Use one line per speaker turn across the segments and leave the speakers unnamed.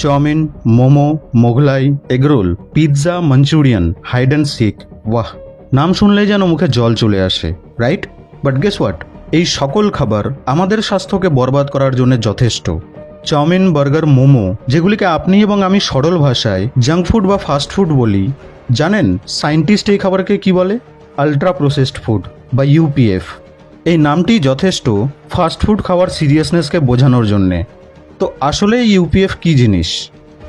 Chowmein, momo, Mughlai, egg roll, pizza, Manchurian, hide and seek. বাহ, নাম শুনলেই যেন মুখে জল চলে আসে, রাইট? বাট গেস হোয়াট, এই সকল খাবার আমাদের স্বাস্থ্যকে বরবাদ করার জন্য যথেষ্ট। চাউমিন, বার্গার, মোমো, যেগুলিকে আপনি এবং আমি সরল ভাষায় জাঙ্ক ফুড বা ফাস্ট ফুড বলি, জানেন সায়েন্টিস্ট এই খাবারকে কি বলে? আলট্রা প্রসেসড ফুড বা ইউপিএফ। এই নামটি যথেষ্ট ফাস্ট ফুড খাওয়ার সিরিয়াসনেসকে বোঝানোর জন্যে। তো আসলে ইউপিএফ কী জিনিস?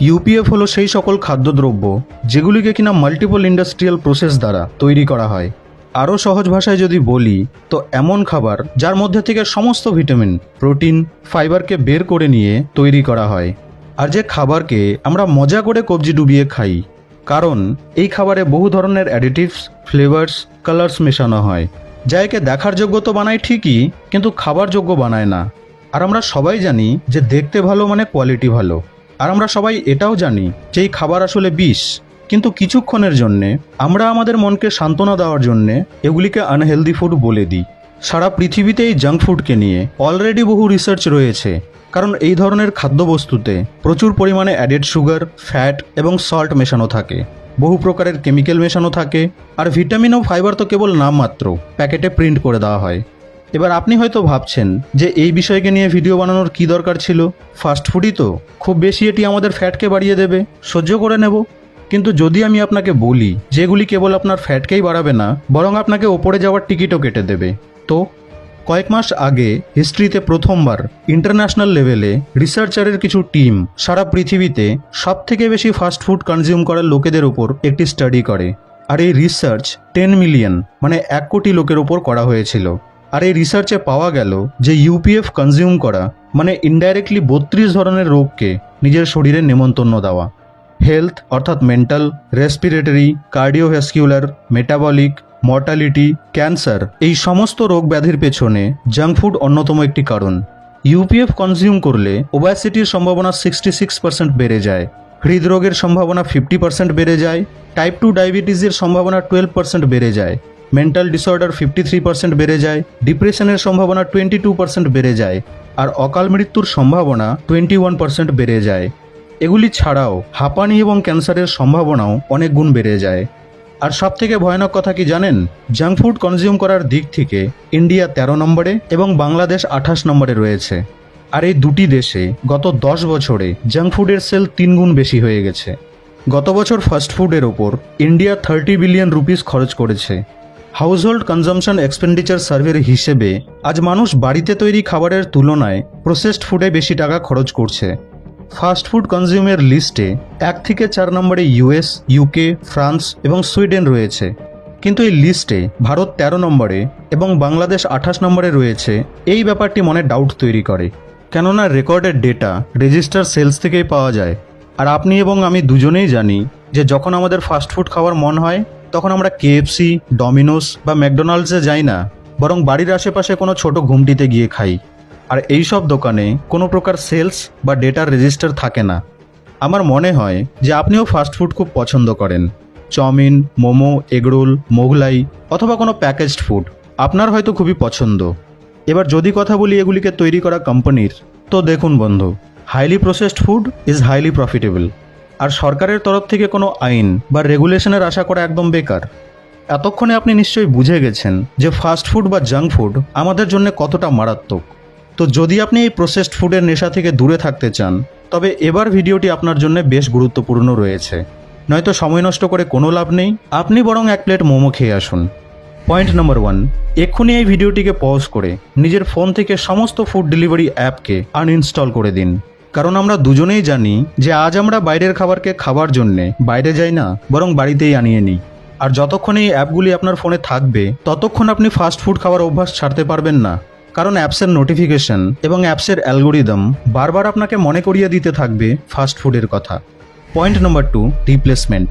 ইউপিএফ হলো সেই সকল খাদ্যদ্রব্য যেগুলিকে কিনা মাল্টিপল ইন্ডাস্ট্রিয়াল প্রসেস দ্বারা তৈরি করা হয়। আরও সহজ ভাষায় যদি বলি তো এমন খাবার যার মধ্যে থেকে সমস্ত ভিটামিন, প্রোটিন, ফাইবারকে বের করে নিয়ে তৈরি করা হয়। আর যে খাবারকে আমরা মজা করে কবজি ডুবিয়ে খাই, কারণ এই খাবারে বহু ধরনের অ্যাডিটিভস, ফ্লেভার্স, কালার্স মেশানো হয়, যা একে দেখার যোগ্য তো বানায় ঠিকই, কিন্তু খাবার যোগ্য বানায় না। আর আমরা সবাই জানি যে দেখতে ভালো মানে কোয়ালিটি ভালো। আর আমরা সবাই এটাও জানি যে এই খাবার আসলে বিষ, কিন্তু কিছুক্ষণের জন্যে আমরা আমাদের মনকে সান্ত্বনা দেওয়ার জন্যে এগুলিকে আনহেলদি ফুড বলে দিই। সারা পৃথিবীতে এই জাঙ্ক ফুডকে নিয়ে অলরেডি বহু রিসার্চ রয়েছে, কারণ এই ধরনের খাদ্যবস্তুতে প্রচুর পরিমাণে অ্যাডেড সুগার, ফ্যাট এবং সল্ট মেশানো থাকে, বহু প্রকারের কেমিক্যাল মেশানো থাকে, আর ভিটামিন ও ফাইবার তো কেবল নামমাত্র প্যাকেটে প্রিন্ট করে দেওয়া হয়। এবার আপনি হয়তো ভাবছেন যে এই বিষয়কে নিয়ে ভিডিও বানানোর কী দরকার ছিল? ফাস্ট ফুডই তো, খুব বেশি এটি আমাদের ফ্যাটকে বাড়িয়ে দেবে, সহ্য করে নেব। কিন্তু যদি আমি আপনাকে বলি যে এগুলি কেবল আপনার ফ্যাটকেই বাড়াবে না, বরং আপনাকে ওপরে যাওয়ার টিকিটও কেটে দেবে, তো কয়েক মাস আগে হিস্ট্রিতে প্রথমবার ইন্টারন্যাশনাল লেভেলে রিসার্চারের কিছু টিম সারা পৃথিবীতে সবথেকে বেশি ফাস্ট ফুড কনজিউম করার লোকেদের উপর একটি স্টাডি করে। আর এই রিসার্চ 10 মিলিয়ন মানে 1 কোটি লোকের উপর করা হয়েছিল। আর এই রিসার্চে পাওয়া গেল যে ইউপিএফ কনজিউম করা মানে ইনডাইরেক্টলি 32 ধরনের রোগকে নিজের শরীরে নেমন্তন্ন দেওয়া। হেলথ অর্থাৎ mental, respiratory, cardiovascular, metabolic, mortality, cancer, এই সমস্ত রোগ ব্যাধির পেছনে জাঙ্ক ফুড অন্যতম একটি কারণ। ইউপিএফ কনজিউম করলে ওবেসিটির সম্ভাবনা 66% বেড়ে যায়, হৃদরোগের সম্ভাবনা 50% বেড়ে যায়, টাইপ 2 ডায়াবেটিসের সম্ভাবনা 12% বেড়ে যায়, মেন্টাল ডিসঅর্ডার 53% বেড়ে যায়, ডিপ্রেশনের সম্ভাবনা 22% বেড়ে যায়, আর অকাল মৃত্যুর সম্ভাবনা 21% বেড়ে যায়। এগুলি ছাড়াও হাঁপানি এবং ক্যান্সারের সম্ভাবনাও অনেক গুণ বেড়ে যায়। আর সবথেকে ভয়ানক কথা কি জানেন? জাঙ্ক ফুড কনজিউম করার দিক থেকে ইন্ডিয়া 13 নম্বরে এবং বাংলাদেশ 28 নম্বরে রয়েছে। আর এই দুটি দেশে গত 10 বছরে জাঙ্ক ফুডের সেল 3 গুণ বেশি হয়ে গেছে। গত বছর ফাস্ট ফুডের ওপর ইন্ডিয়া 30 বিলিয়ন রুপিস খরচ করেছে। হাউসহোল্ড কনজামশন এক্সপেন্ডিচার সার্ভের হিসেবে আজ মানুষ বাড়িতে তৈরি খাবারের তুলনায় প্রসেসড ফুডে বেশি টাকা খরচ করছে। ফাস্ট ফুড কনজিউমের লিস্টে 1 থেকে 4 নম্বরে ইউএস, ইউকে, ফ্রান্স এবং সুইডেন রয়েছে, কিন্তু এই লিস্টে ভারত 13 নম্বরে এবং বাংলাদেশ 28 নম্বরে রয়েছে। এই ব্যাপারটি মনে ডাউট তৈরি করে, কেননা রেকর্ডের ডেটা রেজিস্টার সেলস থেকেই পাওয়া যায়। আর আপনি এবং আমি দুজনেই জানি যে যখন আমাদের ফাস্ট ফুড খাওয়ার মন হয় তখন আমরা কেএফসি, ডমিনোস বা ম্যাকডোনাল্ডসে যাই না, বরং বাড়ির আশেপাশে কোনো ছোট ঘুমটিতে গিয়ে খাই। আর এই সব দোকানে কোনো প্রকার সেলস বা ডেটার রেজিস্টার থাকে না। আমার মনে হয় যে আপনিও ফাস্ট ফুড খুব পছন্দ করেন। চাউমিন, মোমো, এগরোল, মোগলাই অথবা কোনো প্যাকেজড ফুড আপনার হয়তো খুবই পছন্দ। এবার যদি কথা বলি এগুলিকে তৈরি করা কোম্পানির, তো দেখুন বন্ধু, highly processed food is highly profitable. আর সরকারের তরফ থেকে কোনো আইন বা রেগুলেশনের আশা করা একদম বেকার। এতক্ষণে আপনি নিশ্চয়ই বুঝে গেছেন যে ফাস্ট ফুড বা জাঙ্ক ফুড আমাদের জন্য কতটা মারাত্মক। তো যদি আপনি এই প্রসেসড ফুডের নেশা থেকে দূরে থাকতে চান, তবে এবার ভিডিওটি আপনার জন্য বেশ গুরুত্বপূর্ণ রয়েছে। নয়তো সময় নষ্ট করে কোনো লাভ নেই, আপনি বরং 1 প্লেট মোমো খেয়ে আসুন। পয়েন্ট নাম্বার 1, এক্ষুনি এই ভিডিওটিকে পজ করে নিজের ফোন থেকে সমস্ত ফুড ডেলিভারি অ্যাপকে আনইনস্টল করে দিন। কারণ আমরা দুজনেই জানি যে আজ আমরা বাইরের খাবারকে খাবার জন্যে বাইরে যাই না, বরং বাড়িতেই আনিয়ে নিই। আর যতক্ষণ এই অ্যাপগুলি আপনার ফোনে থাকবে ততক্ষণ আপনি ফাস্ট ফুড খাওয়ার অভ্যাস ছাড়তে পারবেন না, কারণ অ্যাপসের নোটিফিকেশন এবং অ্যাপসের অ্যালগোরিদম বারবার আপনাকে মনে করিয়ে দিতে থাকবে ফাস্ট ফুডের কথা। Point number 2, replacement.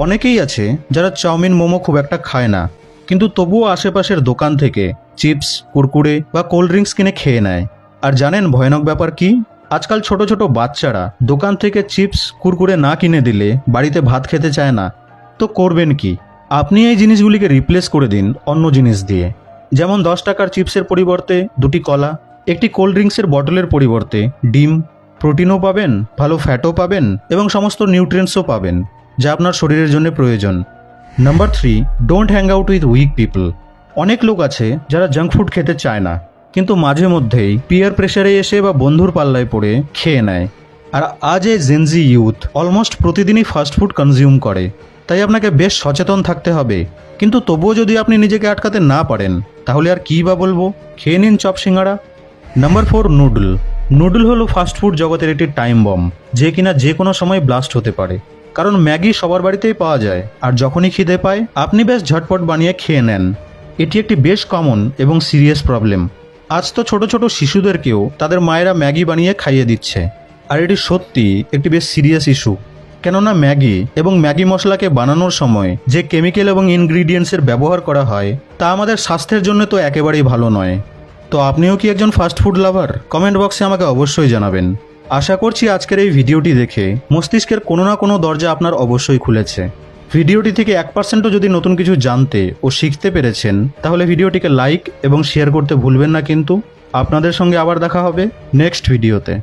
অনেকেই আছে যারা চাউমিন, মোমো খুব একটা খায় না, কিন্তু তবুও আশেপাশের দোকান থেকে চিপস, কুরকুরে বা কোল্ড ড্রিঙ্কস কিনে খেয়ে নেয়। আর জানেন ভয়ানক ব্যাপার কি? আজকাল ছোট ছোট বাচ্চারা দোকান থেকে চিপস, কুরকুরে না কিনে দিলে বাড়িতে ভাত খেতে চায় না। তো করবেন কি? আপনি এই জিনিসগুলিকে রিপ্লেস করে দিন অন্য জিনিস দিয়ে। যেমন 10 টাকার চিপসের পরিবর্তে 2টি কলা, একটি কোল্ড ড্রিঙ্কসের বটলের পরিবর্তে ডিম, প্রোটিনও পাবেন, ভালো ফ্যাটও পাবেন এবং সমস্ত নিউট্রিয়েন্টসও পাবেন যা আপনার শরীরের জন্য প্রয়োজন। Number 3, don't hang out with weak people. অনেক লোক আছে যারা জাঙ্ক ফুড খেতে চায় না, কিন্তু মাঝে মধ্যেই পিয়ার প্রেশারে এসে বা বন্ধুর পাল্লায় পড়ে খেয়ে নেয়। আর আজ এই জেনজি ইউথ অলমোস্ট প্রতিদিনই ফাস্ট ফুড কনজিউম করে। তাই আপনাকে বেশ সচেতন থাকতে হবে। কিন্তু তবুও যদি আপনি নিজেকে আটকাতে না পারেন, তাহলে আর কী বা বলবো, খেয়ে নিন chop singara. Number 4, noodle. Noodle হলো ফাস্টফুড জগতের একটি টাইম বম, যে কিনা যে কোনো সময় ব্লাস্ট হতে পারে। কারণ ম্যাগি সবার বাড়িতেই পাওয়া যায়, আর যখনই খিদে পায় আপনি বেশ ঝটপট বানিয়ে খেয়ে নেন। এটি একটি বেশ কমন এবং সিরিয়াস প্রবলেম। আজ তো ছোট ছোট শিশুদেরকেও তাদের মায়েরা ম্যাগি বানিয়ে খাইয়ে দিচ্ছে। আর এটি সত্যি একটি বেশ সিরিয়াস ইস্যু। কেননা ম্যাগি এবং ম্যাগি মশলাকে বানানোর সময় যে কেমিক্যাল এবং ইনগ্রিডিয়েন্টসের ব্যবহার করা হয় তা আমাদের স্বাস্থ্যের জন্য তো একেবারেই ভালো নয়। তো আপনিও কি একজন ফাস্টফুড লাভার? কমেন্ট বক্সে আমাকে অবশ্যই জানাবেন। আশা করছি আজকের এই ভিডিওটি দেখে মস্তিষ্কের কোনো না কোনো দরজা আপনার অবশ্যই খুলেছে। ভিডিওটি থেকে 1%ও যদি নতুন কিছু জানতে ও শিখতে পেরেছেন, তাহলে ভিডিওটিকে লাইক এবং শেয়ার করতে ভুলবেন না। কিন্তু আপনাদের সঙ্গে আবার দেখা হবে নেক্সট ভিডিওতে।